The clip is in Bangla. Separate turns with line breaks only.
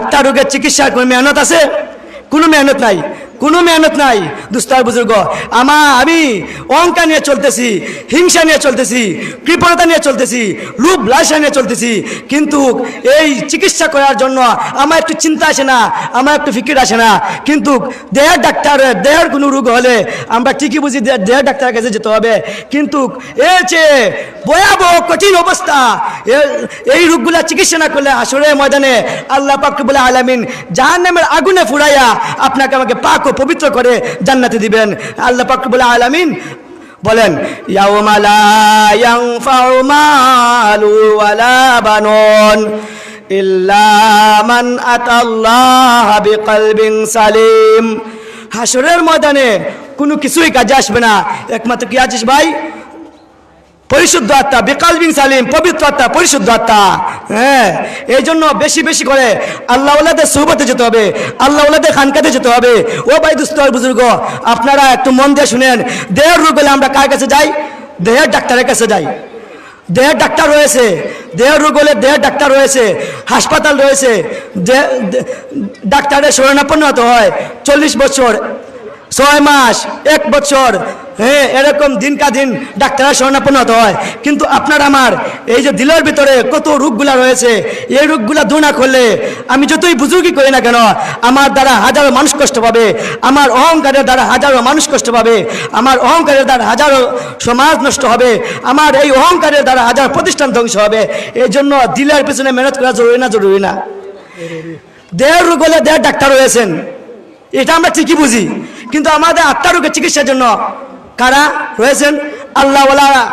আত্মা রোগের চিকিৎসার কোনো মেহনত আছে? কোনো মেহনত নাই, কোনো মেহনত নাই। দুস্তার বুজুর্গ, আমি অহংকার নিয়ে চলতেছি, হিংসা নিয়ে চলতেছি, কৃপণতা নিয়ে চলতেছি, লোভ লালসা নিয়ে চলতেছি, কিন্তু এই চিকিৎসা করার জন্য আমার একটু চিন্তা আসে না, আমার একটু ফিকির আসে না। কিন্তু দেহের ডাক্তারের, দেহের কোনো রোগ হলে আমরা ঠিকই বুঝি দেহের ডাক্তারের কাছে যেতে হবে, কিন্তু এর চেয়ে ভয়াবহ কঠিন অবস্থা, এই রোগগুলা চিকিৎসা না করলে হাসরের ময়দানে আল্লাহ পাক রব্বুল আলামিন জাহান্নামের আগুনে ফুরাইয়া আপনাকে আমাকে পাক ও পবিত্র করে জান্নাতে দিবেন। আল্লাহ পাক রব্বুল আলামিন বলেন, ইয়াউমা লা ইয়ানফাউ মালু ওয়ালা বানুন ইল্লা মান আতাল্লাহা বিকলবিন সালিম। হাসরের ময়দানে কোনো কিছুই কাজে আসবে না, একমাত্র কি আছিস ভাই? পরিশুদ্ধ আত্মা, বিকালবিন সালিম, পবিত্র আত্মা, পরিশুদ্ধ আত্মা। হ্যাঁ, এই জন্য বেশি বেশি করে আল্লাহ ওয়ালাদের সুহবতে যেতে হবে, আল্লাহ ওয়ালাদের খানকাতে যেতে হবে। ও ভাই দুস্থ বুজুর্গ, আপনারা একটু মন দিয়ে শুনেন, দেহের রোগ হলে আমরা কার কাছে যাই? দেহের ডাক্তারের কাছে যাই। দেহের ডাক্তার রয়েছে, দেহের রোগ হলে দেহের ডাক্তার রয়েছে, হাসপাতাল রয়েছে, ডাক্তারের শরণাপন্ন হতে হয় 40 বছর, 6 মাস, 1 বছর, হ্যাঁ, এরকম দিন কা দিন ডাক্তারের শরণাপন্ন হতে হয়। কিন্তু আপনার আমার এই যে দিলের ভিতরে কত রোগগুলা রয়েছে, এই রোগগুলা দূর না করলে আমি যতই বুজুর্গি করি না কেন, আমার দ্বারা হাজারো মানুষ কষ্ট পাবে, আমার অহংকারের দ্বারা হাজারো মানুষ কষ্ট পাবে, আমার অহংকারের দ্বারা হাজারো সমাজ নষ্ট হবে, আমার এই অহংকারের দ্বারা হাজার প্রতিষ্ঠান ধ্বংস হবে। এই জন্য দিলের পিছনে মেহনত করা জরুরি না? জরুরি না? দেহের রোগ হলে দেহের ডাক্তার রয়েছেন, এটা আমরা ঠিকই বুঝি, কিন্তু আমাদের আত্মার রোগের চিকিৎসার জন্য কারা রয়েছেন? আল্লাহ ওয়ালা